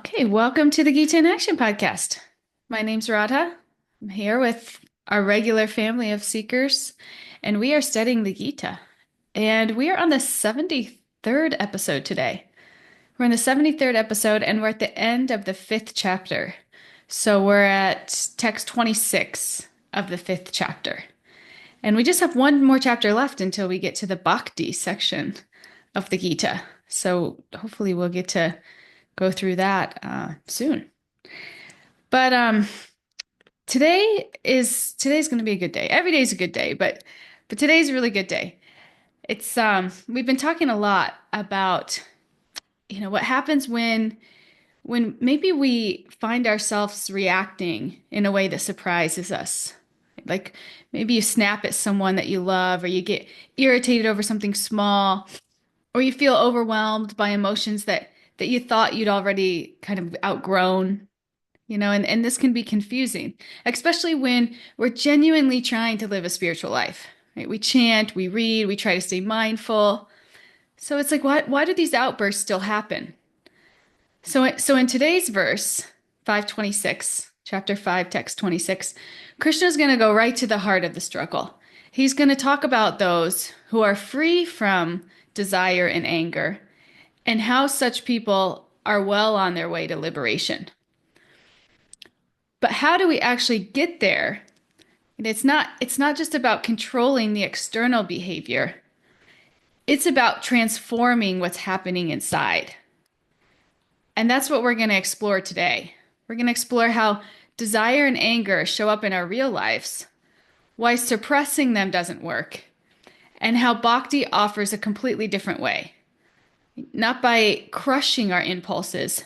Okay, welcome to the Gita in Action podcast. My name's Radha. I'm here with our regular family of seekers, and we are studying the Gita. And we are on the 73rd episode today. We're on the 73rd episode, and we're at the end of the fifth chapter. So we're at text 26 of the fifth chapter. And we just have one more chapter left until we get to the Bhakti section of the Gita. So hopefully we'll get to go through that soon. But today's going to be a good day. Every day is a good day, but today's a really good day. It's we've been talking a lot about what happens when maybe we find ourselves reacting in a way that surprises us. Like maybe you snap at someone that you love, or you get irritated over something small, or you feel overwhelmed by emotions that you thought you'd already kind of outgrown, and this can be confusing, especially when we're genuinely trying to live a spiritual life, right? We chant, we read, we try to stay mindful. So it's like, why do these outbursts still happen? So in today's verse, 526, chapter 5, text 26, Krishna's going to go right to the heart of the struggle. He's going to talk about those who are free from desire and anger, and how such people are well on their way to liberation. But how do we actually get there? And it's not just about controlling the external behavior. It's about transforming what's happening inside. And that's what we're going to explore today. We're going to explore how desire and anger show up in our real lives, why suppressing them doesn't work, and how bhakti offers a completely different way. Not by crushing our impulses,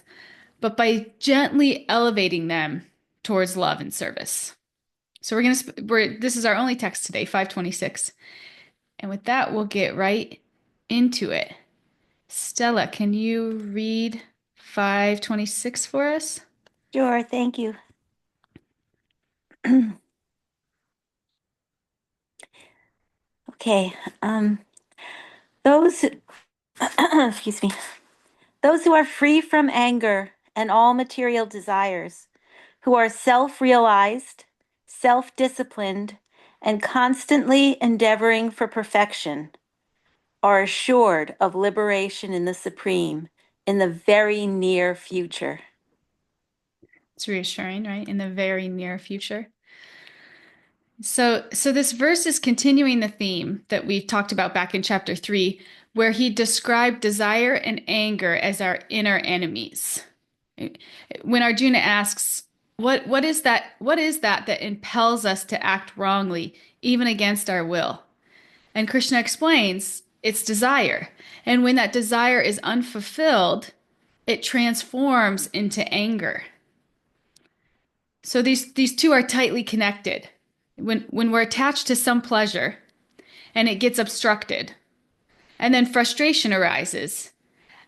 but by gently elevating them towards love and service. So this is our only text today, 526. And with that, we'll get right into it. Stella, can you read 526 for us? Sure, thank you. Okay, those, excuse me, those who are free from anger and all material desires, who are self-realized, self-disciplined, and constantly endeavoring for perfection, are assured of liberation in the Supreme in the very near future. It's reassuring, right? In the very near future. So this verse is continuing the theme that we talked about back in chapter 3, where he described desire and anger as our inner enemies. When Arjuna asks, what is that impels us to act wrongly, even against our will? And Krishna explains it's desire. And when that desire is unfulfilled, it transforms into anger. So these two are tightly connected. When we're attached to some pleasure and it gets obstructed, and then frustration arises,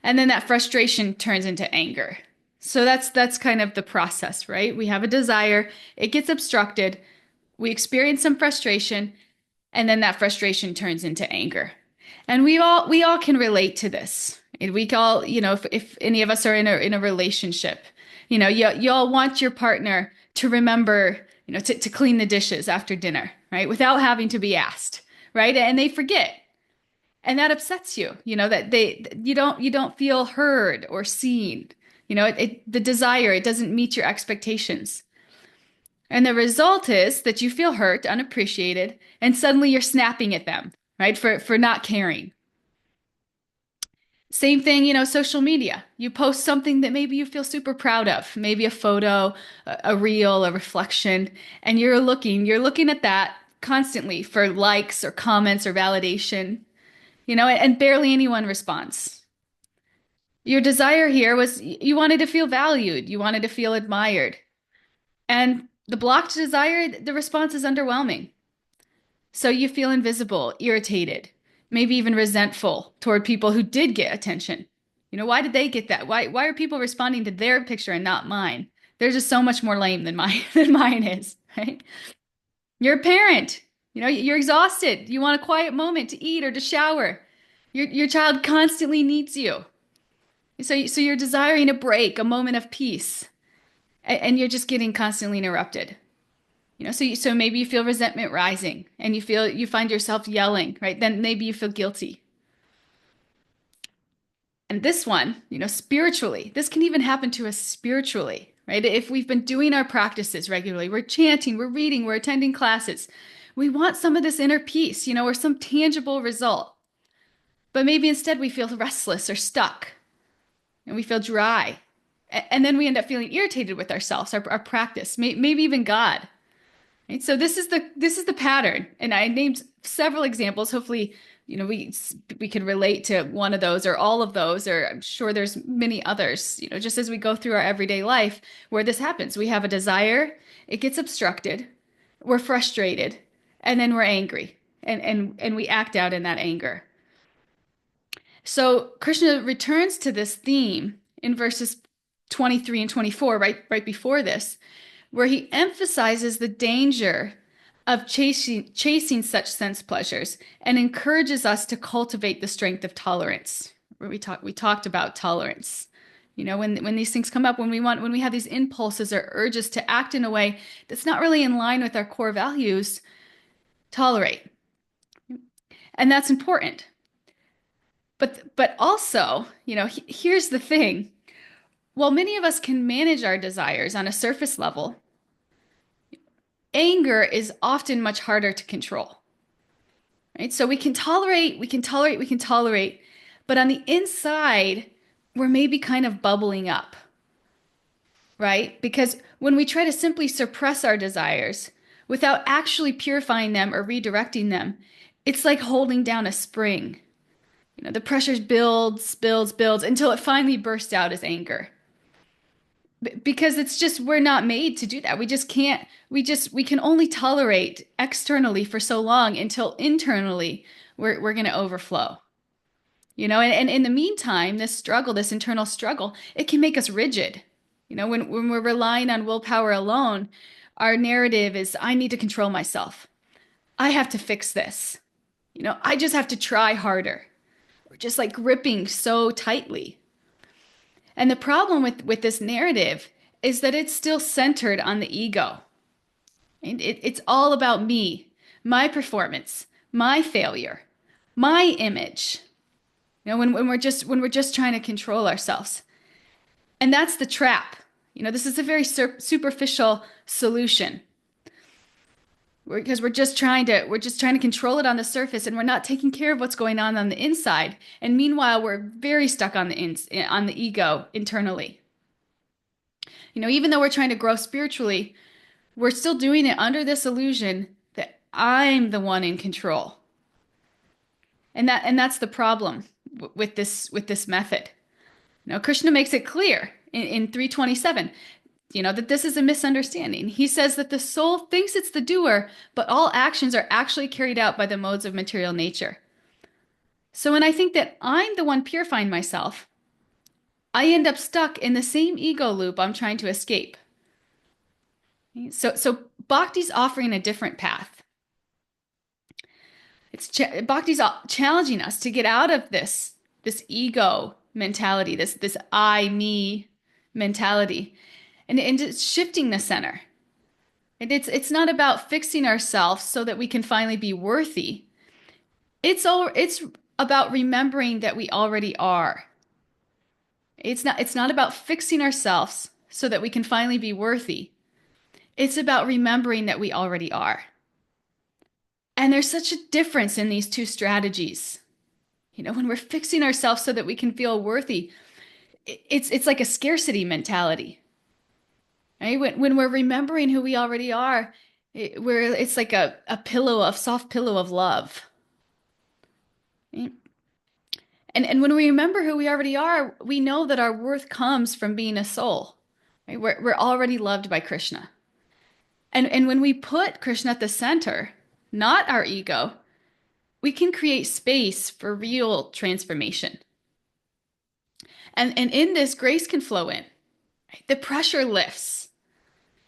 and then that frustration turns into anger. So that's kind of the process, right? We have a desire, it gets obstructed, we experience some frustration, and then that frustration turns into anger. And we all can relate to this. And we all, if any of us are in a relationship, you all want your partner to remember, to clean the dishes after dinner, right? Without having to be asked, right? And they forget. And that upsets you, that you don't feel heard or seen. The desire, it doesn't meet your expectations. And the result is that you feel hurt, unappreciated, and suddenly you're snapping at them, right? For not caring. Same thing, social media. You post something that maybe you feel super proud of, maybe a photo, a reel, a reflection, and you're looking at that constantly for likes or comments or validation, and barely anyone responds. Your desire here was you wanted to feel valued, you wanted to feel admired. And the blocked desire, the response is underwhelming. So you feel invisible, irritated, maybe even resentful toward people who did get attention. Why did they get that? Why are people responding to their picture and not mine? They're just so much more lame than mine than mine is, right? You're a parent. You're exhausted. You want a quiet moment to eat or to shower. Your child constantly needs you. So you're desiring a break, a moment of peace, and you're just getting constantly interrupted. So maybe you feel resentment rising and you find yourself yelling, right? Then maybe you feel guilty. And this one, spiritually, this can even happen to us spiritually, right? If we've been doing our practices regularly, we're chanting, we're reading, we're attending classes, we want some of this inner peace, or some tangible result. But maybe instead we feel restless or stuck and we feel dry. And then we end up feeling irritated with ourselves, our practice, maybe even God. Right? So this is the pattern, and I named several examples. Hopefully, we can relate to one of those or all of those, or I'm sure there's many others. Just as we go through our everyday life where this happens, we have a desire, it gets obstructed, we're frustrated, and then we're angry, and we act out in that anger. So Krishna returns to this theme in verses 23 and 24, right before this, where he emphasizes the danger of chasing such sense pleasures and encourages us to cultivate the strength of tolerance. Where we talked about tolerance. When these things come up, when we have these impulses or urges to act in a way that's not really in line with our core values, tolerate. And that's important. But also, here's the thing. While many of us can manage our desires on a surface level, anger is often much harder to control, right? So we can tolerate, but on the inside, we're maybe kind of bubbling up, right? Because when we try to simply suppress our desires without actually purifying them or redirecting them, it's like holding down a spring. The pressure builds until it finally bursts out as anger. Because it's just we're not made to do that. We just can't. We can only tolerate externally for so long until internally we're going to overflow. And in the meantime, this internal struggle, it can make us rigid. When we're relying on willpower alone, our narrative is I need to control myself. I have to fix this. I just have to try harder. We're just like gripping so tightly. And the problem with this narrative is that it's still centered on the ego. And it's all about me, my performance, my failure, my image. When we're just trying to control ourselves. And that's the trap. This is a very superficial solution. Because we're just trying to control it on the surface, and we're not taking care of what's going on the inside. And meanwhile, we're very stuck on the ego internally. Even though we're trying to grow spiritually, we're still doing it under this illusion that I'm the one in control. And that's the problem with this method. Krishna makes it clear in 327, that this is a misunderstanding. He says that the soul thinks it's the doer, but all actions are actually carried out by the modes of material nature. So when I think that I'm the one purifying myself, I end up stuck in the same ego loop I'm trying to escape. So Bhakti's offering a different path. Bhakti's challenging us to get out of this ego mentality, this I, me mentality, and it's shifting the center. And it's not about fixing ourselves so that we can finally be worthy. It's about remembering that we already are. It's not about fixing ourselves so that we can finally be worthy. It's about remembering that we already are. And there's such a difference in these two strategies. When we're fixing ourselves so that we can feel worthy, it's like a scarcity mentality. Right? When we're remembering who we already are, it's like a soft pillow of love. Right? And when we remember who we already are, we know that our worth comes from being a soul. Right? We're already loved by Krishna. And when we put Krishna at the center, not our ego, we can create space for real transformation. And in this, grace can flow in. Right? The pressure lifts.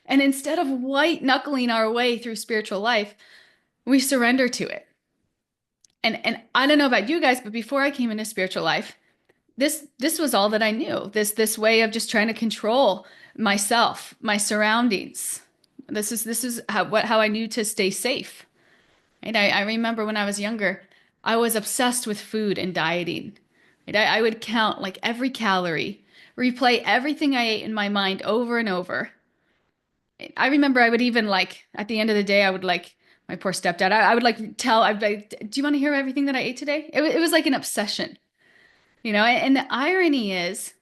And instead of white knuckling our way through spiritual life, we surrender to it. And I don't know about you guys, but before I came into spiritual life, this was all that I knew. This way of just trying to control myself, my surroundings. This is how I knew to stay safe. And I remember when I was younger, I was obsessed with food and dieting. And I would count like every calorie, replay everything I ate in my mind over and over. I remember I would even like at the end of the day, I would like my poor stepdad. I would like tell, I'd be like, "Do you want to hear everything that I ate today?" It was like an obsession, you know. And the irony is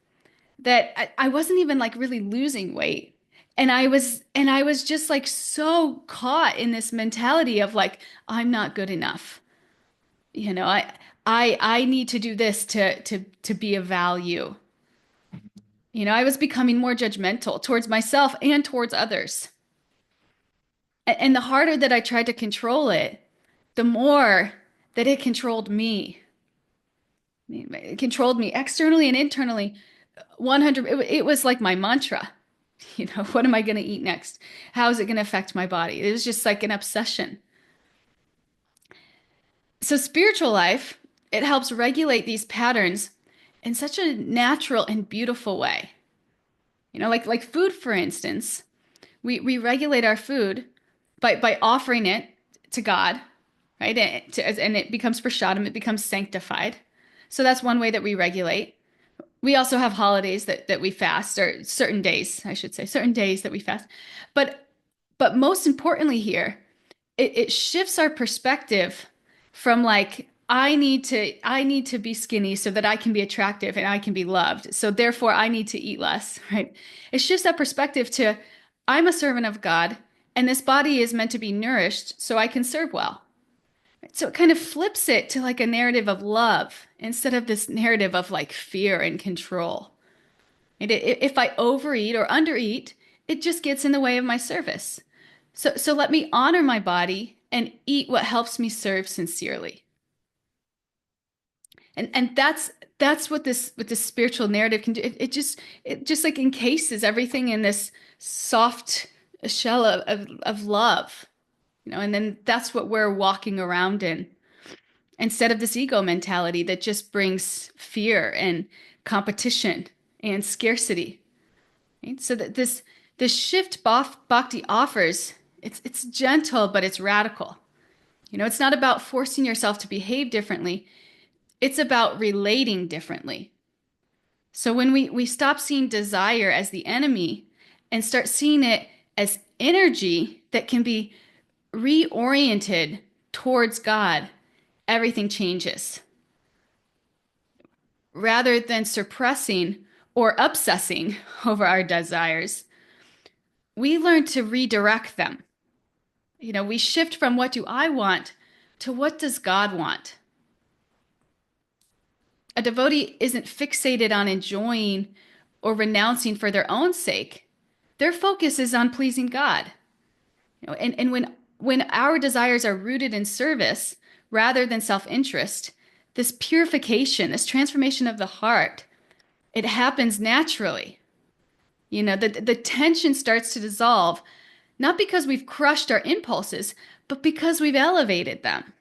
that I wasn't even like really losing weight. And I was just like so caught in this mentality of like, I'm not good enough. You know, I need to do this to be of value. You know, I was becoming more judgmental towards myself and towards others. And the harder that I tried to control it, the more that it controlled me. It controlled me externally and internally. 100, it was like my mantra. You know, what am I going to eat next? How is it going to affect my body? It was just like an obsession. So spiritual life, it helps regulate these patterns in such a natural and beautiful way. You know, like food, for instance, we regulate our food by offering it to God, right? And it becomes prashadam, it becomes sanctified. So that's one way that we regulate. We also have holidays that we fast, or certain days, I should say, certain days that we fast. But but most importantly here, it shifts our perspective from like I need to be skinny so that I can be attractive and I can be loved. So therefore I need to eat less, right? It shifts that perspective to I'm a servant of God and this body is meant to be nourished so I can serve well. So it kind of flips it to like a narrative of love instead of this narrative of like fear and control. And if I overeat or undereat, it just gets in the way of my service. So let me honor my body and eat what helps me serve sincerely. And that's what this spiritual narrative can do. It just like encases everything in this soft shell of love, you know, and then that's what we're walking around in instead of this ego mentality that just brings fear and competition and scarcity. Right? So that this shift bhakti offers, it's gentle, but it's radical. You know, it's not about forcing yourself to behave differently. It's about relating differently. So when we stop seeing desire as the enemy and start seeing it as energy that can be reoriented towards God, everything changes. Rather than suppressing or obsessing over our desires, we learn to redirect them. You know, we shift from what do I want to what does God want? A devotee isn't fixated on enjoying or renouncing for their own sake. Their focus is on pleasing God. You know, and when our desires are rooted in service rather than self-interest, this purification, this transformation of the heart, it happens naturally. You know, the tension starts to dissolve, not because we've crushed our impulses, but because we've elevated them.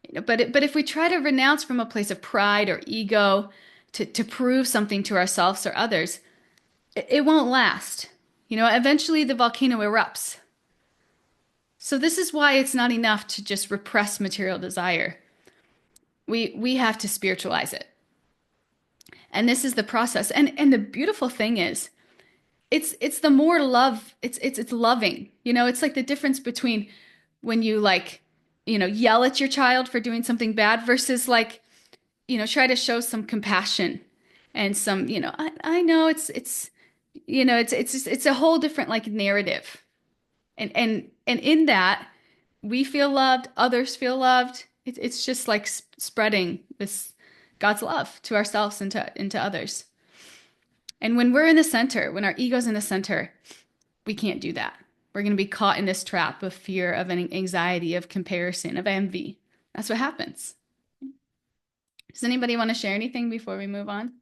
You know, but if we try to renounce from a place of pride or ego to prove something to ourselves or others, it won't last. You know, eventually the volcano erupts. So this is why it's not enough to just repress material desire. We have to spiritualize it. And this is the process. And the beautiful thing is it's the more love, it's loving. You know, it's like the difference between when you like, you know, yell at your child for doing something bad versus like, you know, try to show some compassion and some, you know, I know it's you know, it's a whole different like narrative. And in that we feel loved, others feel loved. It's just like spreading this God's love to ourselves and to into others. And when we're in the center, when our ego's in the center, we can't do that. We're going to be caught in this trap of fear, of an anxiety, of comparison, of envy. That's what happens. Does anybody want to share anything before we move on?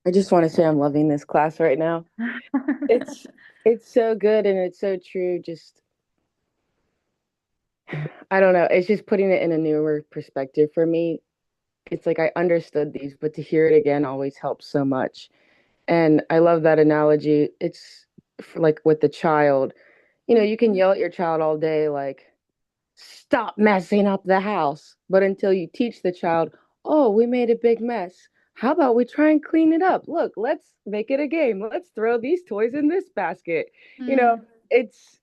I just want to say I'm loving this class right now. It's it's so good and it's so true. Just I don't know. It's just putting it in a newer perspective for me. It's like I understood these, but to hear it again always helps so much. And I love that analogy. It's like with the child. You can yell at your child all day, like, stop messing up the house. But until you teach the child, oh, we made a big mess. How about we try and clean it up? Look, let's make it a game. Let's throw these toys in this basket. You know, Mm, it's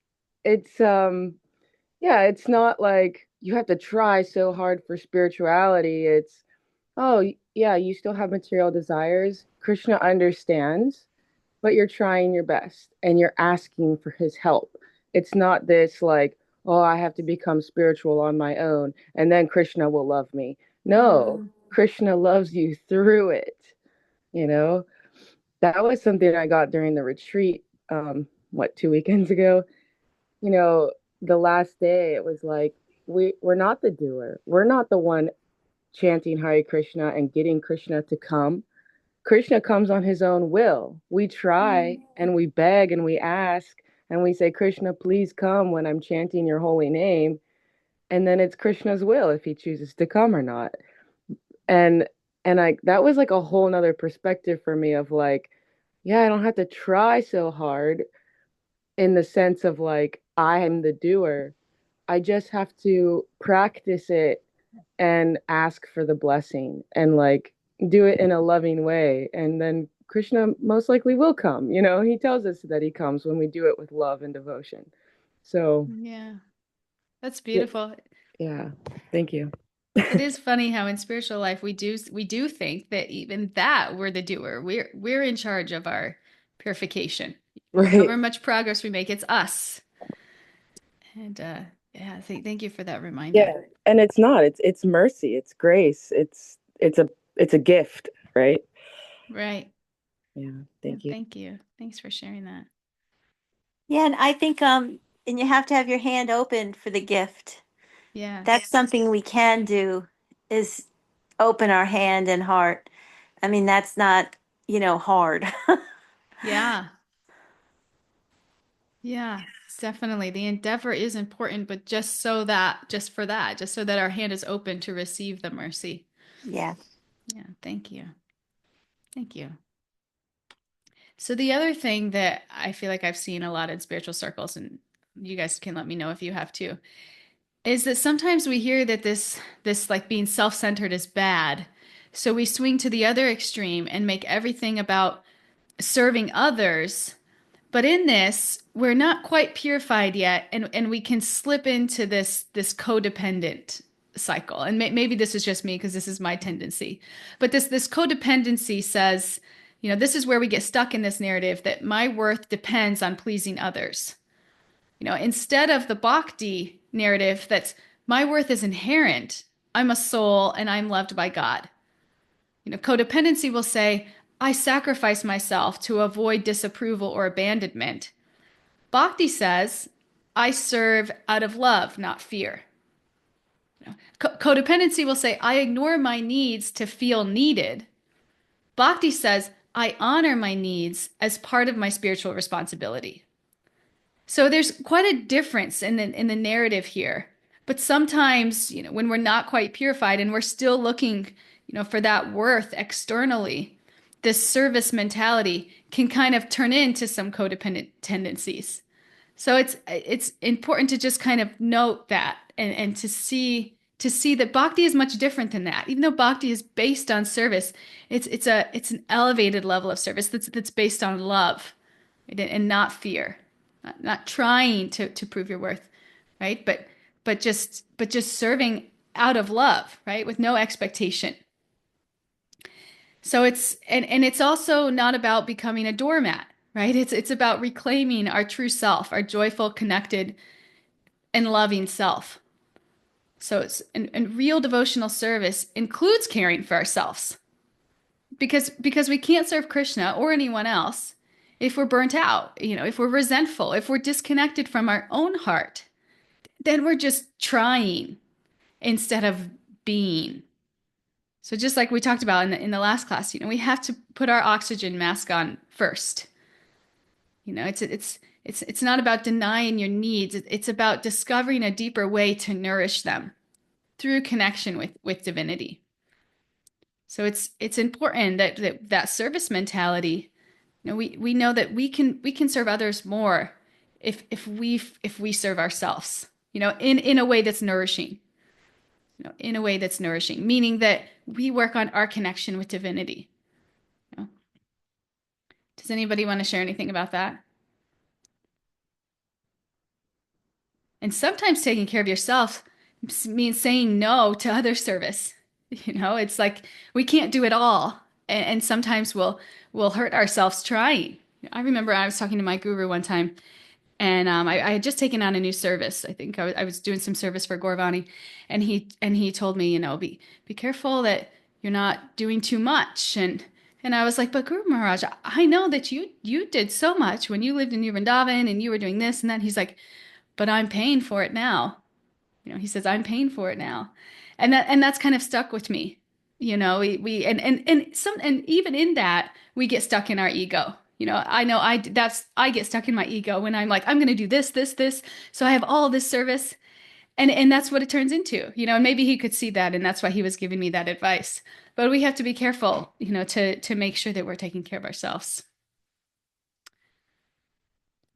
yeah, it's not like you have to try so hard for spirituality. It's, oh, yeah, you still have material desires. Krishna understands, but you're trying your best and you're asking for his help. It's not this like, oh, I have to become spiritual on my own and then Krishna will love me. No, mm, Krishna loves you through it. You know, that was something I got during the retreat, what, 2 weekends ago. You know, the last day, it was like, we're not the doer. We're not the one chanting Hare Krishna and getting Krishna to come. Krishna comes on his own will. We try mm. and we beg and we ask and we say, Krishna, please come when I'm chanting your holy name. And then it's Krishna's will if he chooses to come or not. And I that was like a whole nother perspective for me of like, yeah, I don't have to try so hard in the sense of like I'm the doer. I just have to practice it and ask for the blessing and like do it in a loving way. And then Krishna most likely will come. He tells us that he comes when we do it with love and devotion. So, Yeah, that's yeah, beautiful. yeah. Thank you. It is funny how in spiritual life we do think that even that we're the doer. We're in charge of our purification. However Right. much progress we make, it's us. And yeah, thank you for that Yeah. reminder. And it's not. It's mercy. It's grace. It's a gift, right? Right. Yeah. Yeah, Thank you. thank you. Thanks for sharing that. Yeah, and I think and you have to have your hand open for the gift. That's Yes. something we can do is open our hand and heart. I mean, that's not, hard. Yeah. Yeah. Definitely. The endeavor is important, but just so that our hand is open to receive the mercy. Yeah. Yeah. Thank you. Thank you. So the other thing that I feel like I've seen a lot in spiritual circles, and you guys can let me know if you have too, is that sometimes we hear that this like being self-centered is bad. So we swing to the other extreme and make everything about serving others. But in this, we're not quite purified yet, and we can slip into this codependent cycle. And maybe this is just me because this is my tendency. But this codependency says, this is where we get stuck in this narrative that my worth depends on pleasing others. Instead of the bhakti narrative that's my worth is inherent. I'm a soul and I'm loved by God. Codependency will say, I sacrifice myself to avoid disapproval or abandonment. Bhakti says, I serve out of love, not fear. Codependency will say, I ignore my needs to feel needed. Bhakti says, I honor my needs as part of my spiritual responsibility. So there's quite a difference in the narrative here. But sometimes, when we're not quite purified and we're still looking, for that worth externally, this service mentality can kind of turn into some codependent tendencies. So it's important to just kind of note that and to see that bhakti is much different than that. Even though bhakti is based on service, it's an elevated level of service that's based on love, right? And not fear, not trying to prove your worth, right? But just serving out of love, right? With no expectation. So and it's also not about becoming a doormat, right? It's about reclaiming our true self, our joyful, connected, and loving self. So and real devotional service includes caring for ourselves because we can't serve Krishna or anyone else if we're burnt out, if we're resentful, if we're disconnected from our own heart, then we're just trying instead of being. So just like we talked about in the last class, we have to put our oxygen mask on first. It's It's not about denying your needs. It's about discovering a deeper way to nourish them through connection with divinity. So it's important that service mentality, we know that we can serve others more if we serve ourselves, in a way that's nourishing, in a way that's nourishing, meaning that we work on our connection with divinity. You know? Does anybody want to share anything about that? And sometimes taking care of yourself means saying no to other service. It's like we can't do it all. And sometimes we'll hurt ourselves trying. I remember I was talking to my guru one time, and I had just taken on a new service. I think I was doing some service for Gorvani, and he told me, be careful that you're not doing too much. And I was like, but Guru Maharaj, I know that you did so much when you lived in New Vrindavan and you were doing this and that. He's like, but I'm paying for it now. He says, I'm paying for it now. And that's kind of stuck with me. We and even in that, we get stuck in our ego. I know I get stuck in my ego when I'm like, I'm going to do this, this, this. So I have all this service. And that's what it turns into, and maybe he could see that. And that's why he was giving me that advice. But we have to be careful, to make sure that we're taking care of ourselves.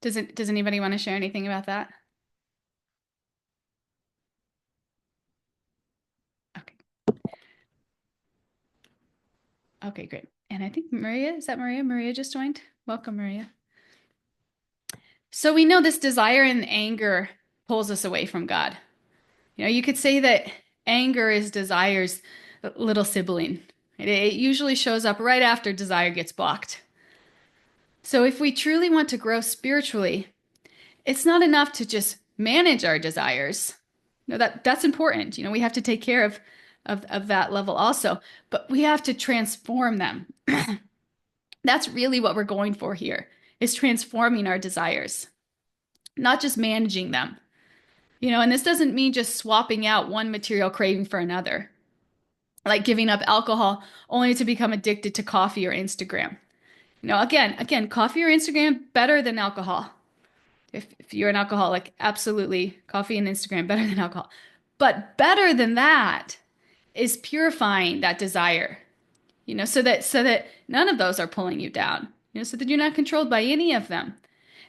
Does anybody want to share anything about that? Okay. Okay, great. And I think Maria, is that Maria? Maria just joined. Welcome, Maria. So we know this desire and anger pulls us away from God. You could say that anger is desire's little sibling. It usually shows up right after desire gets blocked. So if we truly want to grow spiritually, it's not enough to just manage our desires. That's important. We have to take care of that level also, but we have to transform them. That's really what we're going for here, is transforming our desires, not just managing them. And this doesn't mean just swapping out one material craving for another, like giving up alcohol only to become addicted to coffee or Instagram. Again, coffee or Instagram better than alcohol. If you're an alcoholic, absolutely, coffee and Instagram better than alcohol. But better than that is purifying that desire, so that none of those are pulling you down, so that you're not controlled by any of them,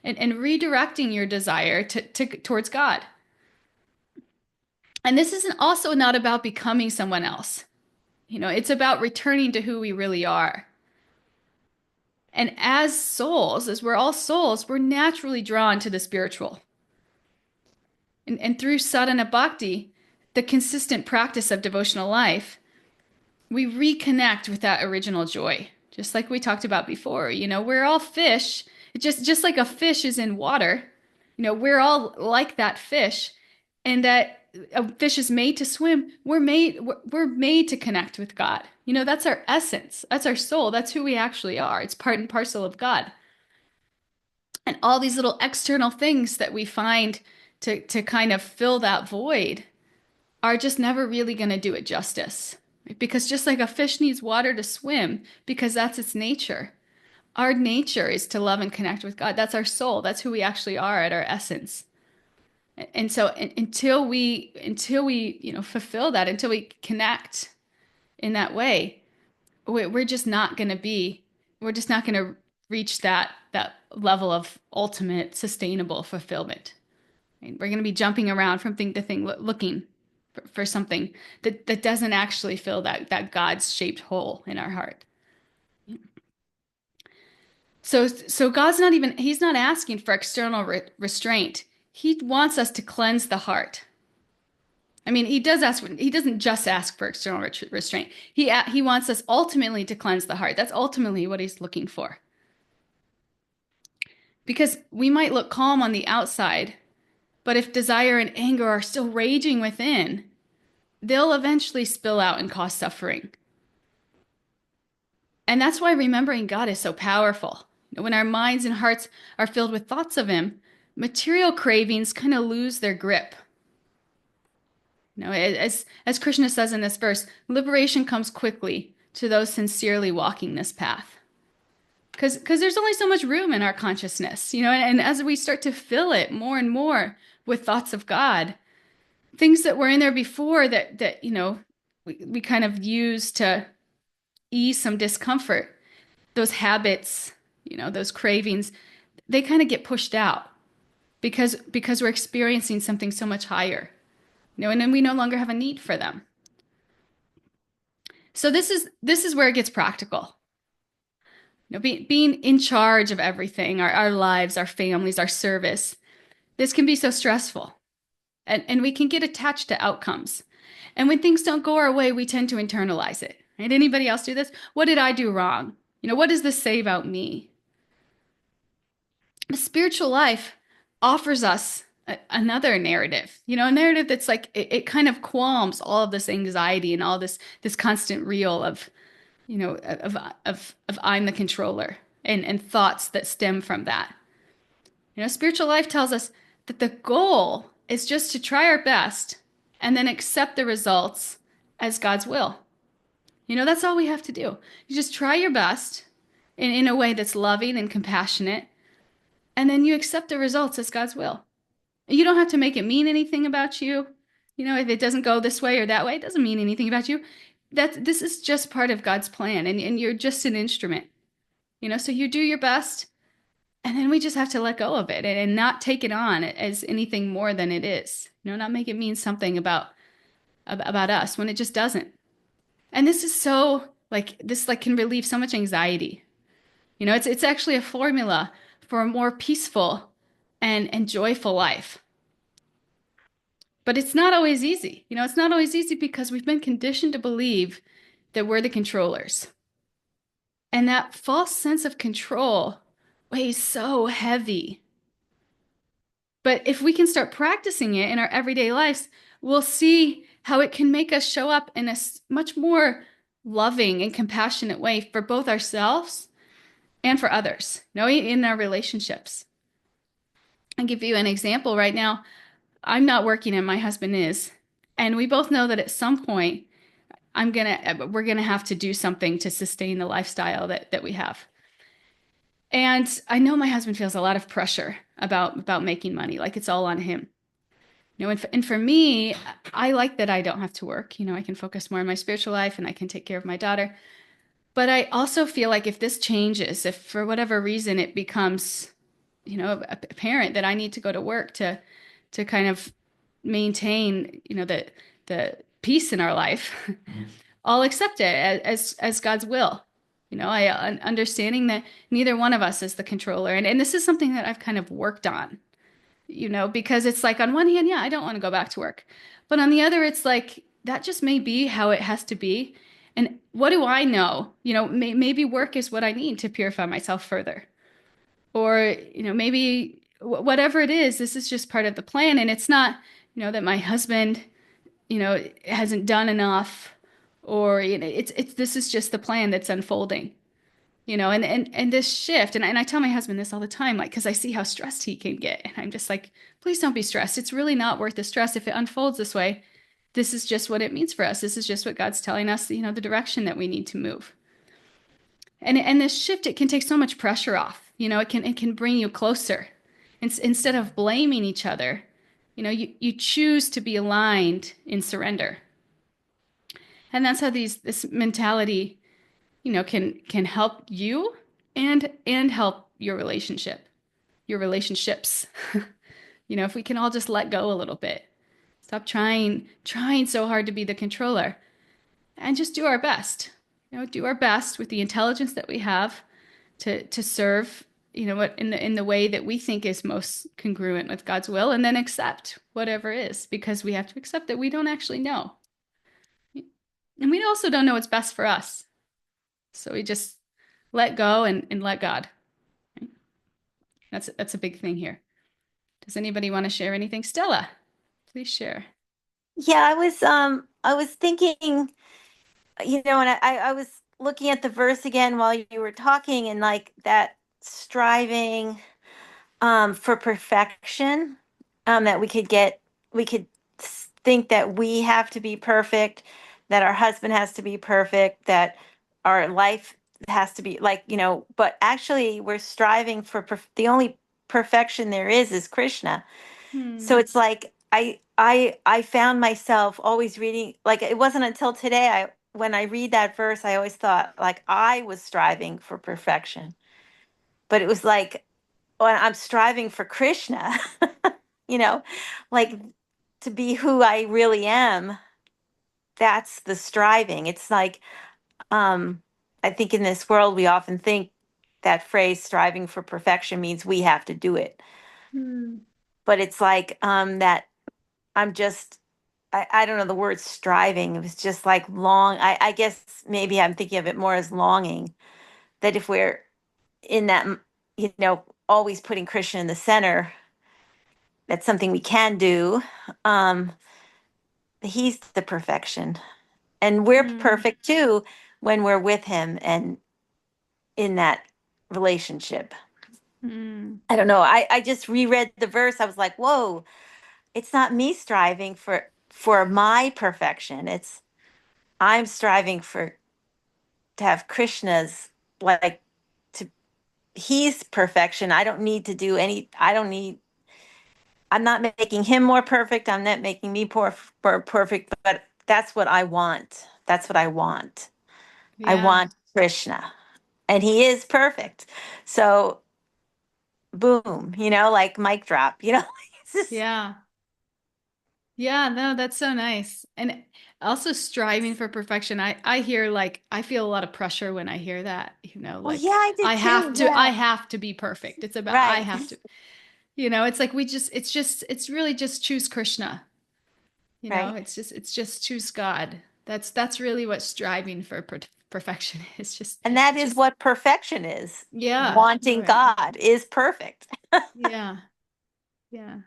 and redirecting your desire towards God. And this isn't also not about becoming someone else. It's about returning to who we really are. And as souls, as we're all souls, we're naturally drawn to the spiritual. And through sadhana bhakti, the consistent practice of devotional life, we reconnect with that original joy, just like we talked about before. We're all fish. Just like a fish is in water, we're all like that fish, and that a fish is made to swim. We're made to connect with God. That's our essence. That's our soul. That's who we actually are. It's part and parcel of God. And all these little external things that we find to kind of fill that void are just never really going to do it justice. Because just like a fish needs water to swim, because that's its nature, our nature is to love and connect with God. That's our soul. That's who we actually are at our essence. And so until we fulfill that, until we connect in that way, we're just not going to reach that level of ultimate sustainable fulfillment. Right? We're going to be jumping around from thing to thing, looking for something that doesn't actually fill that God's shaped hole in our heart. So he's not asking for external restraint. He wants us to cleanse the heart. I mean, he doesn't just ask for external restraint. He wants us ultimately to cleanse the heart. That's ultimately what he's looking for. Because we might look calm on the outside, but if desire and anger are still raging within, they'll eventually spill out and cause suffering. And that's why remembering God is so powerful. When our minds and hearts are filled with thoughts of him, material cravings kind of lose their grip. As Krishna says in this verse, liberation comes quickly to those sincerely walking this path. because there's only so much room in our consciousness, and as we start to fill it more and more with thoughts of God, things that were in there before that we kind of use to ease some discomfort, those habits, those cravings, they kind of get pushed out because we're experiencing something so much higher, and then we no longer have a need for them. So this is where it gets practical. Being in charge of everything, our lives, our families, our service, this can be so stressful. And we can get attached to outcomes. And when things don't go our way, we tend to internalize it. Right? Anybody else do this? What did I do wrong? What does this say about me? The spiritual life offers us another narrative, a narrative that's like it kind of qualms all of this anxiety and all this constant reel of, of I'm the controller and thoughts that stem from that. Spiritual life tells us that the goal is just to try our best and then accept the results as God's will. That's all we have to do. You just try your best in a way that's loving and compassionate, and then you accept the results as God's will. You don't have to make it mean anything about you. If it doesn't go this way or that way, it doesn't mean anything about you. This is just part of God's plan, and you're just an instrument. So you do your best, and then we just have to let go of it and not take it on as anything more than it is. Not make it mean something about us when it just doesn't. And this is so this can relieve so much anxiety. It's actually a formula for a more peaceful and joyful life. But it's not always easy. It's not always easy because we've been conditioned to believe that we're the controllers. And that false sense of control weighs so heavy. But if we can start practicing it in our everyday lives, we'll see how it can make us show up in a much more loving and compassionate way for both ourselves and for others, in our relationships. I'll give you an example right now. I'm not working and my husband is. And we both know that at some point we're gonna have to do something to sustain the lifestyle that we have. And I know my husband feels a lot of pressure about making money, like it's all on him. And for me, I like that I don't have to work. I can focus more on my spiritual life and I can take care of my daughter. But I also feel like if this changes, if for whatever reason it becomes, apparent that I need to go to work to kind of maintain, the peace in our life, I'll accept it as God's will. I understanding that neither one of us is the controller. And this is something that I've kind of worked on, because it's like on one hand, yeah, I don't want to go back to work. But on the other, it's like that just may be how it has to be. And what do I know? Maybe work is what I need to purify myself further. Or, maybe whatever it is, this is just part of the plan. And it's not, that my husband, hasn't done enough, or, this is just the plan that's unfolding, and this shift. And I tell my husband this all the time, like, because I see how stressed he can get. And I'm just like, please don't be stressed. It's really not worth the stress if it unfolds this way. This is just what it means for us. This is just what God's telling us, the direction that we need to move. And this shift, it can take so much pressure off. It can bring you closer. Instead of blaming each other, you choose to be aligned in surrender. And that's how this mentality, can help you and help your relationships. If we can all just let go a little bit, stop trying so hard to be the controller, and just do our best. Do our best with the intelligence that we have to serve, what in the way that we think is most congruent with God's will, and then accept whatever is, because we have to accept that we don't actually know. And we also don't know what's best for us. So we just let go and let God. That's a big thing here. Does anybody want to share anything? Stella, please share. Yeah, I was thinking, and I was looking at the verse again while you were talking, and like that striving for perfection, that we could think that we have to be perfect, that our husband has to be perfect, that our life has to be like, but actually we're striving for the only perfection there is Krishna. So Hmm. it's like I found myself always reading, like it wasn't until today I when I read that verse I always thought like I was striving for perfection. But it was like when I'm striving for Krishna, you know, like to be who I really am, that's the striving. It's like I think in this world we often think that phrase striving for perfection means we have to do it. Hmm. But it's like that I'm just I don't know the word striving. It was just like I guess maybe I'm thinking of it more as longing. That if we're in that, always putting Krishna in the center, that's something we can do. Um, he's the perfection. And we're Hmm. perfect too when we're with him and in that relationship. Hmm. I don't know. I just reread the verse. I was like, whoa, it's not me striving for my perfection. It's I'm striving for to have Krishna's like to he's perfection. I don't need to do any I don't need I'm not making him more perfect. I'm not making me more perfect, but that's what I want. That's what I want. I Yeah. want Krishna. And he is perfect. So boom, like mic drop, it's just Yeah. Yeah, no, that's so nice. And also striving for perfection. I hear like I feel a lot of pressure when I hear that, well, yeah, like I did too. I Yeah. have to be perfect. It's about I Right. have to, it's like it's really just choose Krishna. Right. It's just choose God. That's really what striving for perfection is. And that is Just what perfection is. yeah, Wanting right. God is perfect. Yeah. Yeah.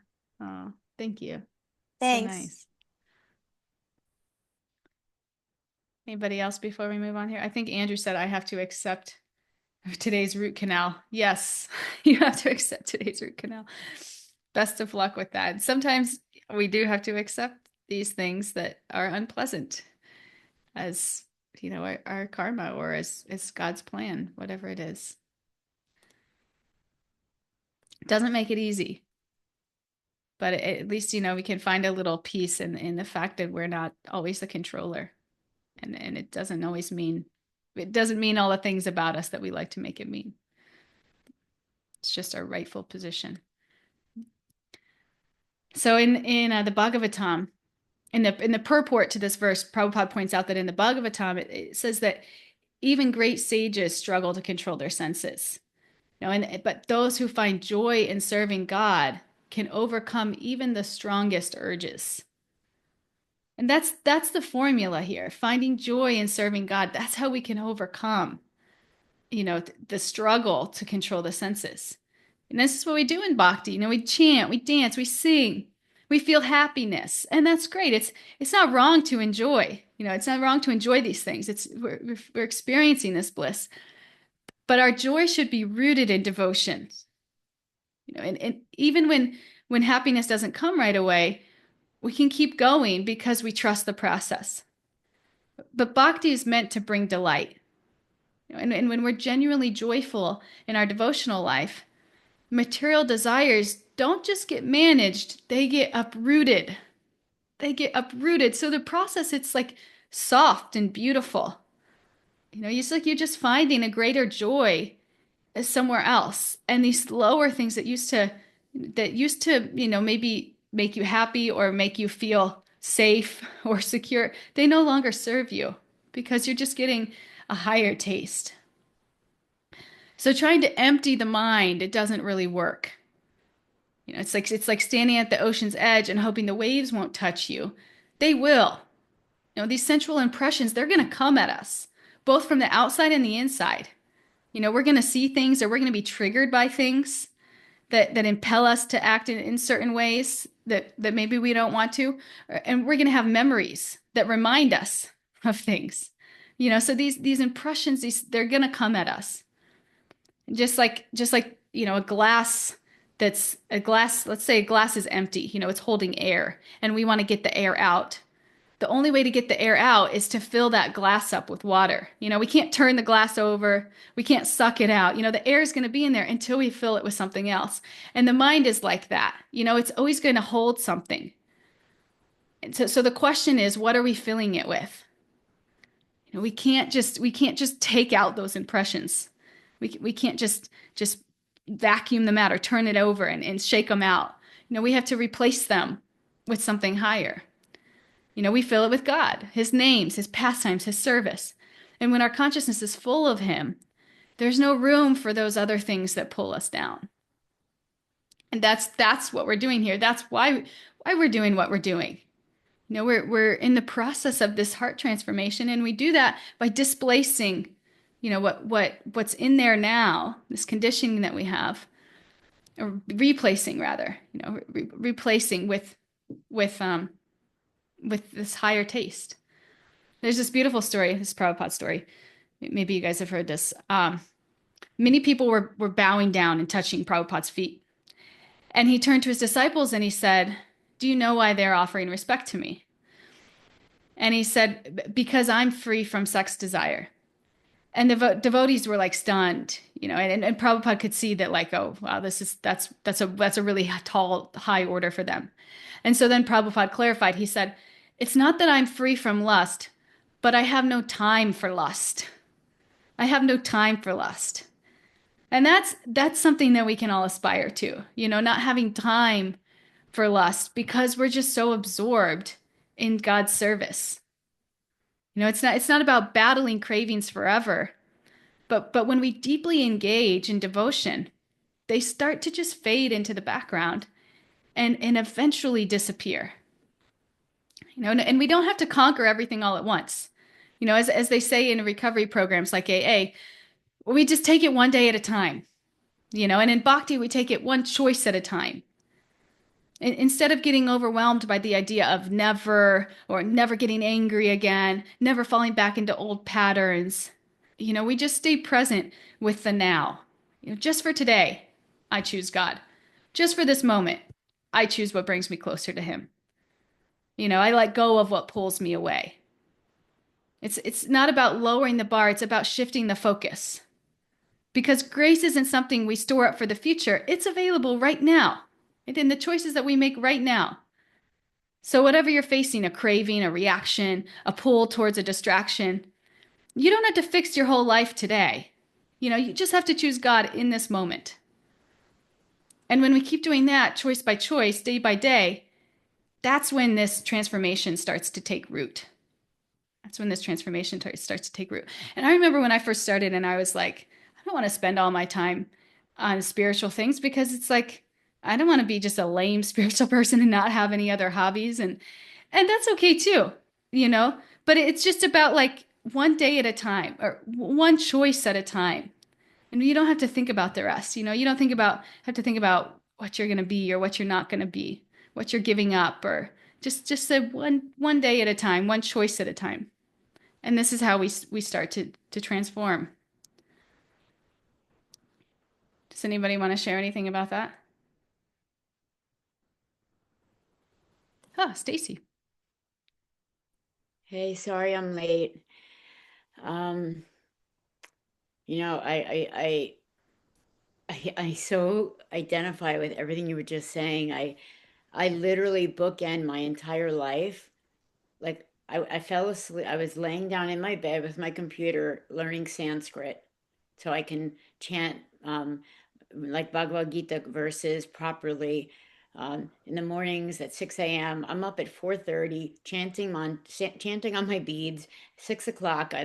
Oh, thank you. So Thanks. nice. Anybody else before we move on here? I think Andrew said I have to accept today's root canal. Yes, you have to accept today's root canal. Best of luck with that. Sometimes we do have to accept these things that are unpleasant as, our karma or as God's plan, whatever it is. It doesn't make it easy, but at least, we can find a little peace in the fact that we're not always the controller. And it doesn't mean all the things about us that we like to make it mean. It's just our rightful position. So in the Bhagavatam, in the purport to this verse, Prabhupada points out that in the Bhagavatam it says that even great sages struggle to control their senses. But those who find joy in serving God can overcome even the strongest urges. And that's the formula here. Finding joy in serving God, that's how we can overcome, the struggle to control the senses. And this is what we do in bhakti. We chant, we dance, we sing, we feel happiness, and that's great. It's not wrong to enjoy. It's not wrong to enjoy these things. We're experiencing this bliss, but our joy should be rooted in devotion. And even when happiness doesn't come right away, we can keep going because we trust the process. But bhakti is meant to bring delight. And when we're genuinely joyful in our devotional life, material desires don't just get managed, they get uprooted. They get uprooted. So the process, it's like soft and beautiful. It's like you're just finding a greater joy somewhere else. And these lower things that used to, maybe make you happy or make you feel safe or secure, they no longer serve you because you're just getting a higher taste. So trying to empty the mind, it doesn't really work. It's like standing at the ocean's edge and hoping the waves won't touch you. They will. These sensual impressions, they're going to come at us, both from the outside and the inside. We're going to see things or we're going to be triggered by things that impel us to act in certain ways that maybe we don't want to. And we're going to have memories that remind us of things. So these impressions, they're going to come at us. Just like a glass that's a glass, let's say a glass is empty, it's holding air and we want to get the air out. the only way to get the air out is to fill that glass up with water. We can't turn the glass over. We can't suck it out. The air is going to be in there until we fill it with something else. And the mind is like that. It's always going to hold something. And so the question is, what are we filling it with? We can't just take out those impressions. We can't just vacuum them out or turn it over and shake them out. We have to replace them with something higher. We fill it with God, his names, his pastimes, his service. And when our consciousness is full of him, there's no room for those other things that pull us down. And that's what we're doing here. That's why we're doing what we're doing. We're in the process of this heart transformation, and we do that by displacing, what's in there now, this conditioning that we have, or replacing rather, replacing with this higher taste. There's this beautiful story, this Prabhupada story. Maybe you guys have heard this. Many people were bowing down and touching Prabhupada's feet. And he turned to his disciples and he said, "Do you know why they're offering respect to me?" And he said, "Because I'm free from sex desire." And the devotees were like stunned, and Prabhupada could see that, like, oh wow, that's a really tall, high order for them. And so then Prabhupada clarified. He said, "It's not that I'm free from lust, but I have no time for lust. I have no time for lust." And that's something that we can all aspire to, not having time for lust because we're just so absorbed in God's service. It's not about battling cravings forever, but when we deeply engage in devotion, they start to just fade into the background and eventually disappear. And we don't have to conquer everything all at once. As they say in recovery programs like AA, we just take it one day at a time. And in bhakti, we take it one choice at a time. Instead of getting overwhelmed by the idea of never getting angry again, never falling back into old patterns, we just stay present with the now. Just for today, I choose God. Just for this moment, I choose what brings me closer to him. I let go of what pulls me away. It's not about lowering the bar, it's about shifting the focus. Because grace isn't something we store up for the future. It's available right now. And in the choices that we make right now. So whatever you're facing, a craving, a reaction, a pull towards a distraction, you don't have to fix your whole life today. You just have to choose God in this moment. And when we keep doing that choice by choice, day by day, that's when this transformation starts to take root. That's when this transformation starts to take root. And I remember when I first started and I was like, I don't want to spend all my time on spiritual things because it's like, I don't want to be just a lame spiritual person and not have any other hobbies. And that's okay too, but it's just about like one day at a time or one choice at a time. And you don't have to think about the rest. You don't have to think about what you're going to be or what you're not going to be, what you're giving up, or just say one day at a time, one choice at a time. And this is how we start to transform. Does anybody want to share anything about that? Oh, Stacy. Hey, sorry I'm late. Um, I so identify with everything you were just saying. I literally bookend my entire life. Like I fell asleep. I was laying down in my bed with my computer learning Sanskrit so I can chant like Bhagavad Gita verses properly. In the mornings at 6 a.m. I'm up at 4:30 chanting on my beads. 6 o'clock I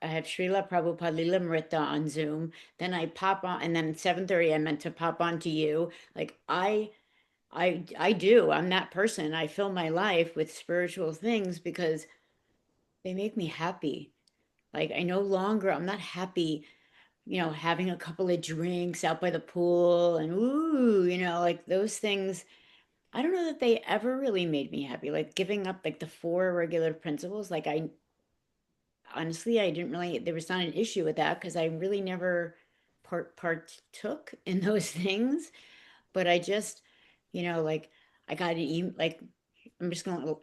have Srila Prabhupada Lilamrita on Zoom. Then I pop on, and then at 7:30 I meant to pop on to you. Like I do. I'm that person. I fill my life with spiritual things because they make me happy. Like I'm not happy, having a couple of drinks out by the pool and ooh, like those things. I don't know that they ever really made me happy. Like giving up like the four regular principles. Like I honestly, I didn't really, there was not an issue with that because I really never partook in those things. But I just, like I got an email, like I'm just going to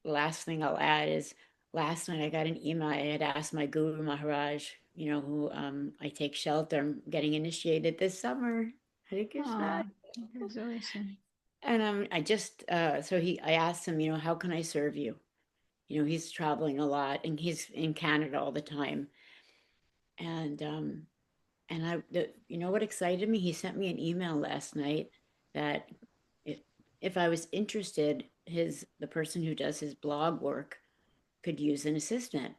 last thing I'll add is last night I got an email. I had asked my Guru Maharaj, who I take shelter. I'm getting initiated this summer. Hare Krishna. Oh, congratulations. And I asked him, how can I serve you? He's traveling a lot and he's in Canada all the time. And you know what excited me? He sent me an email last night that if, if I was interested, the person who does his blog work could use an assistant.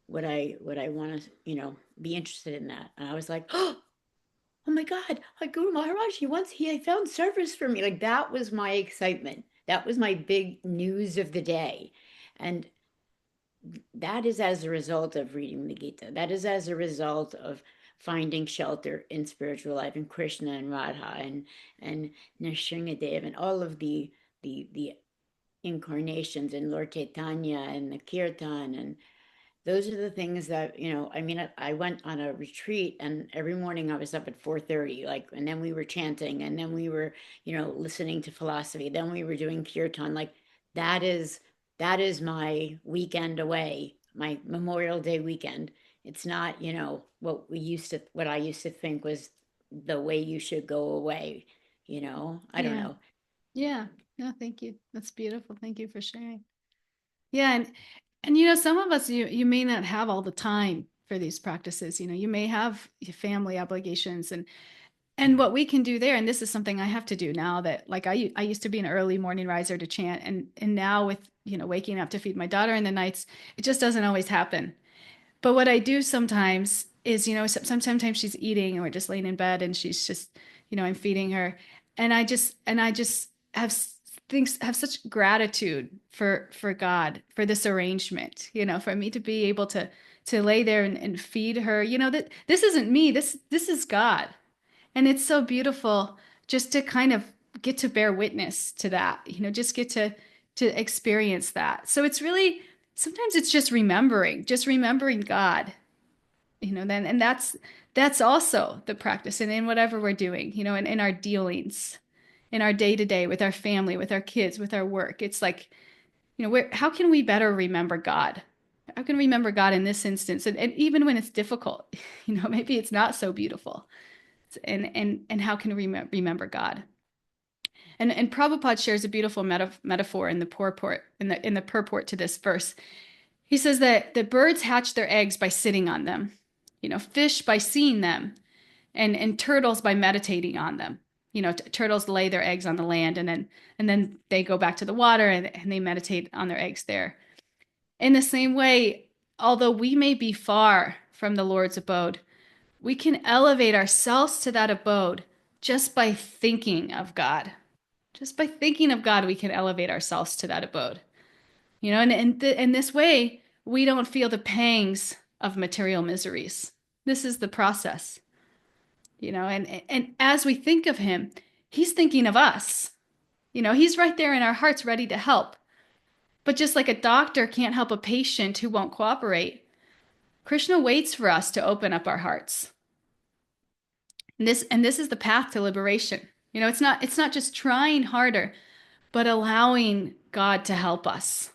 Would I want to, be interested in that? And I was like, oh my God, Guru Maharaj, he found service for me. Like that was my excitement. That was my big news of the day. And that is as a result of reading the Gita. That is as a result of finding shelter in spiritual life and Krishna and Radha and Nrsimhadev and all of the incarnations and Lord Chaitanya and the Kirtan, and those are the things that, I mean, I went on a retreat and every morning I was up at 4:30, like, and then we were chanting and then we were, listening to philosophy. Then we were doing kirtan. Like that is, that is my weekend away, my Memorial Day weekend. It's not, what I used to think was the way you should go away, I don't Yeah. know. Yeah. No, thank you. That's beautiful. Thank you for sharing. Yeah, and some of us you may not have all the time for these practices. You may have family obligations and what we can do there, and this is something I have to do now that like I used to be an early morning riser to chant, and now with waking up to feed my daughter in the nights, it just doesn't always happen. But what I do sometimes is, sometimes she's eating and we're just laying in bed and she's just, I'm feeding her. And I just have such gratitude for God, for this arrangement, for me to be able to lay there and feed her, that this isn't me, this is God. And it's so beautiful just to kind of get to bear witness to that, just get to experience that. So it's really sometimes it's just remembering God, then and that's also the practice and in whatever we're doing, in our dealings, in our day to day with our family, with our kids, with our work. It's like, how can we better remember God? How can we remember God in this instance? And even when it's difficult, maybe it's not so beautiful. And how can we remember God? And Prabhupada shares a beautiful metaphor in the purport in the purport to this verse. He says that the birds hatch their eggs by sitting on them, fish by seeing them, and turtles by meditating on them. Turtles lay their eggs on the land and then they go back to the water and they meditate on their eggs there. In the same way, although we may be far from the Lord's abode, we can elevate ourselves to that abode just by thinking of God. Just by thinking of God, we can elevate ourselves to that abode. And in this way, we don't feel the pangs of material miseries. This is the process, and as we think of him, he's thinking of us. He's right there in our hearts ready to help. But just like a doctor can't help a patient who won't cooperate, Krishna waits for us to open up our hearts. And this is the path to liberation. It's not just trying harder, but allowing God to help us.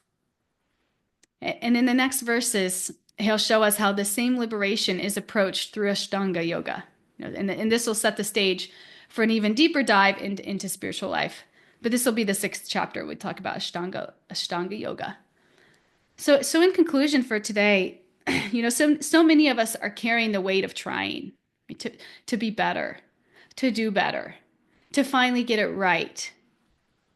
And in the next verses, he'll show us how the same liberation is approached through Ashtanga yoga. And this will set the stage for an even deeper dive into spiritual life. But this will be the 6th chapter. We talk about Ashtanga yoga. So in conclusion for today, so many of us are carrying the weight of trying to be better, to do better, to finally get it right.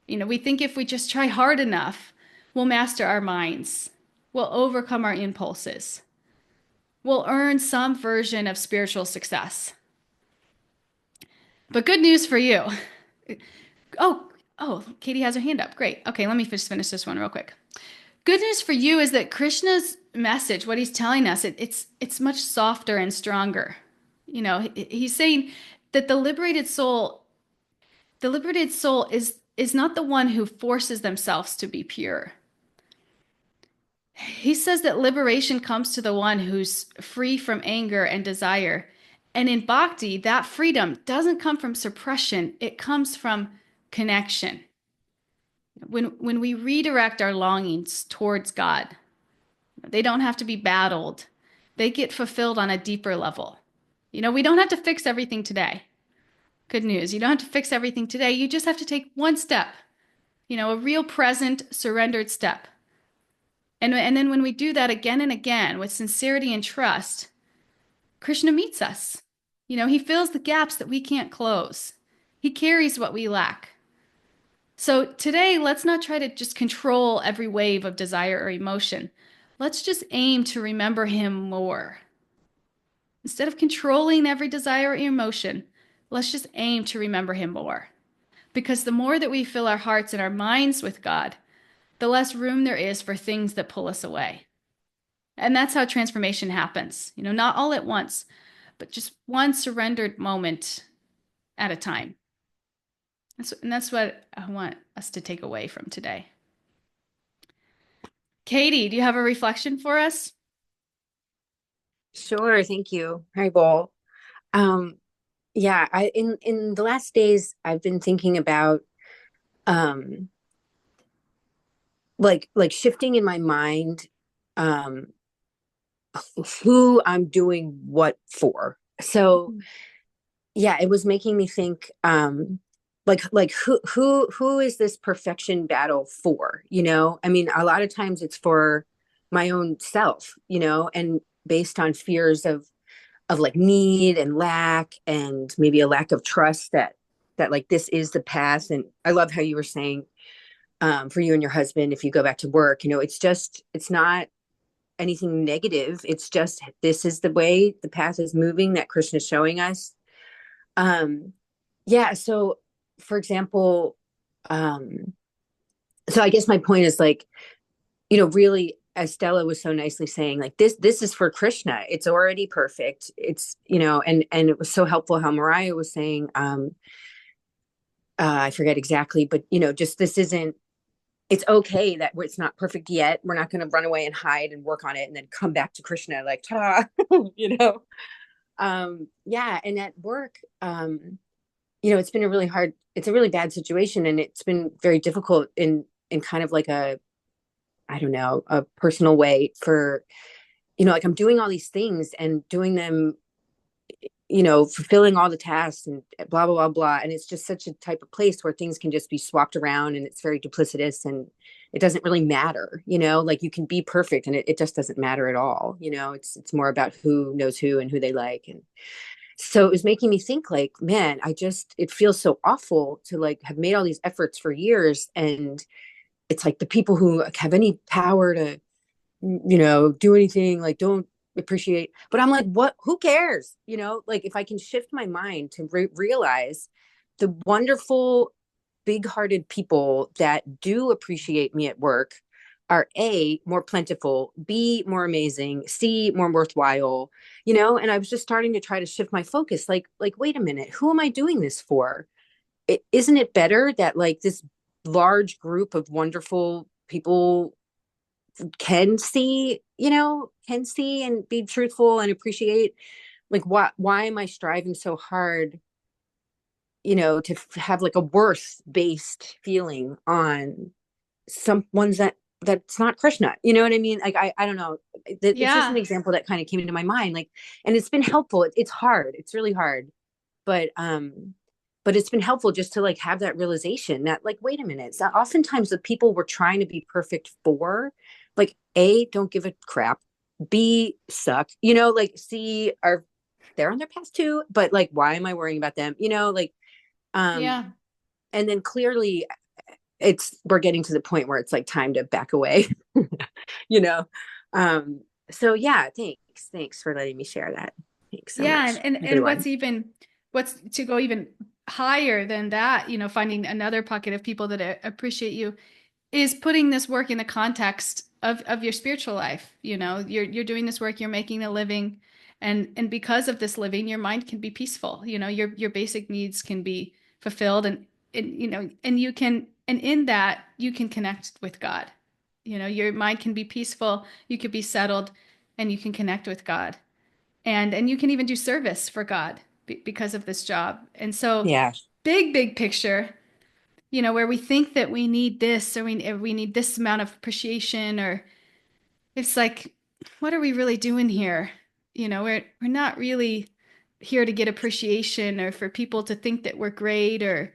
We think if we just try hard enough, we'll master our minds, we'll overcome our impulses, we'll earn some version of spiritual success. But good news for you. Oh, Katie has her hand up. Great. Okay, let me just finish this one real quick. Good news for you is that Krishna's message, what he's telling us, it's much softer and stronger. He's saying that the liberated soul is not the one who forces themselves to be pure. He says that liberation comes to the one who's free from anger and desire. And in bhakti, that freedom doesn't come from suppression, it comes from connection. When we redirect our longings towards God, they don't have to be battled. They get fulfilled on a deeper level. We don't have to fix everything today. Good news. You don't have to fix everything today. You just have to take one step, a real present, surrendered step. And then when we do that again and again with sincerity and trust, Krishna meets us. He fills the gaps that we can't close. He carries what we lack. So today, let's not try to just control every wave of desire or emotion. Let's just aim to remember him more. Instead of controlling every desire or emotion, let's just aim to remember him more. Because the more that we fill our hearts and our minds with God, the less room there is for things that pull us away. And that's how transformation happens. Not all at once, but just one surrendered moment at a time. And that's what I want us to take away from today. Katie, do you have a reflection for us? Sure, thank you. Hi, Bol. Um, yeah, in the last days I've been thinking about um like shifting in my mind um who I'm doing what for. So yeah, it was making me think like who is this perfection battle for, you know? I mean, a lot of times it's for my own self, you know, and based on fears of like need and lack and maybe a lack of trust that like this is the path. And I love how you were saying for you and your husband, if you go back to work, you know, it's not anything negative. It's just this is the way the path is moving that Krishna is showing us. um yeah, so for example, um so I guess my point is like, you know, really, as Stella was so nicely saying, like this is for Krishna. It's already perfect. It's, you know, and it was so helpful how Mariah was saying, I forget exactly, but you know, just this isn't, it's okay that it's not perfect yet. We're not going to run away and hide and work on it and then come back to Krishna like ta, you know. Yeah, and at work, you know, it's been a really hard, it's a really bad situation, and it's been very difficult in kind of like a, I don't know, a personal way for, you know, like I'm doing all these things and doing them, you know, fulfilling all the tasks and blah, blah, blah, blah. And it's just such a type of place where things can just be swapped around and it's very duplicitous and it doesn't really matter, you know, like you can be perfect and it just doesn't matter at all. You know, it's more about who knows who and who they like. And so it was making me think like, man, it feels so awful to like have made all these efforts for years. And it's like the people who have any power to, you know, do anything, like don't appreciate. But I'm like, what, who cares, you know? Like if I can shift my mind to realize the wonderful big-hearted people that do appreciate me at work are A, more plentiful, B, more amazing, C, more worthwhile, you know. And I was just starting to try to shift my focus, like wait a minute, who am I doing this for? Isn't it better that like this large group of wonderful people can see, you know, can see and be truthful and appreciate? Like why am I striving so hard, you know, to have like a worth based feeling on some ones that's not Krishna, you know what I mean? Like I don't know, it's just an Yeah. example that kind of came into my mind, like, and it's been helpful. It's hard, it's really hard, but it's been helpful just to like have that realization that like, wait a minute, so oftentimes the people we're trying to be perfect for, like A, don't give a crap, B, suck, you know, like C, are they're on their path too, but like why am I worrying about them, you know, like um Yeah. and then clearly we're getting to the point where it's like time to back away, you know. um so yeah, thanks for letting me share that. Thanks so Yeah, much, and everyone. what's to go even higher than that, finding another pocket of people that appreciate you is putting this work in the context of your spiritual life. You're doing this work, you're making a living, and because of this living, your mind can be peaceful. Your basic needs can be fulfilled, and you can, and in that you can connect with God. Your mind can be peaceful, you could be settled, and you can connect with God. And you can even do service for God because of this job. And so Yeah. big picture, where we think that we need this, or we need this amount of appreciation, or it's like, what are we really doing here? We're not really here to get appreciation or for people to think that we're great, or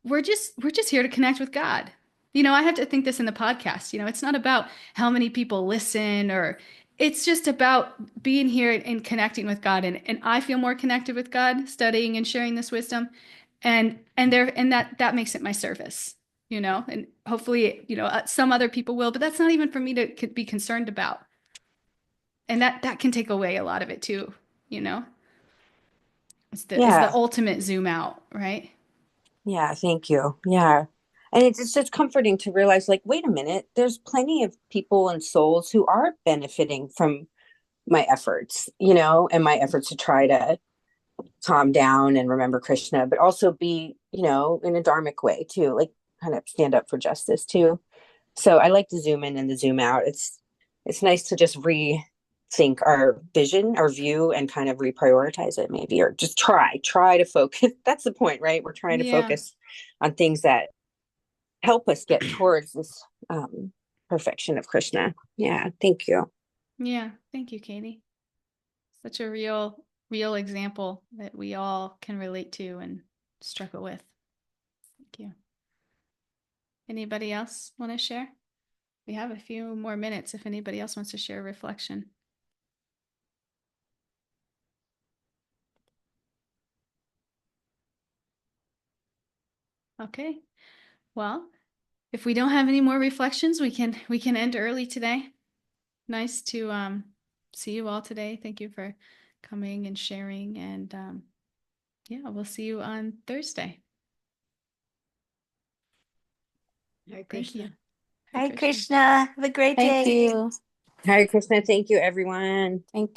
we're just here to connect with God. I have to think this in the podcast. It's not about how many people listen, or it's just about being here and connecting with God. And I feel more connected with God studying and sharing this wisdom. And that makes it my service, and hopefully, some other people will, but that's not even for me to be concerned about. And that can take away a lot of it too, you know. It's the Yeah. ultimate zoom out, right? Yeah. Thank you. Yeah. And it's just comforting to realize, like, wait a minute, there's plenty of people and souls who are benefiting from my efforts, and my efforts to try to calm down and remember Krishna, but also be, in a dharmic way too, like kind of stand up for justice too. So I like to zoom in and the zoom out. It's nice to just rethink our vision, our view, and kind of reprioritize it maybe, or just try to focus. That's the point, right? We're trying to Yeah. focus on things that help us get towards this perfection of Krishna. Yeah, thank you. Yeah. Thank you, Katie. Such a real example that we all can relate to and struggle with. Thank you. Anybody else want to share? We have a few more minutes if anybody else wants to share a reflection. Okay. Well, if we don't have any more reflections, we can end early today. Nice to see you all today. Thank you for coming and sharing, and yeah, we'll see you on Thursday. Hare Thank you. Krishna. Hare Hi, Krishna. Krishna. Have a great Thank day. you. Hare Krishna. Thank you, everyone. Thank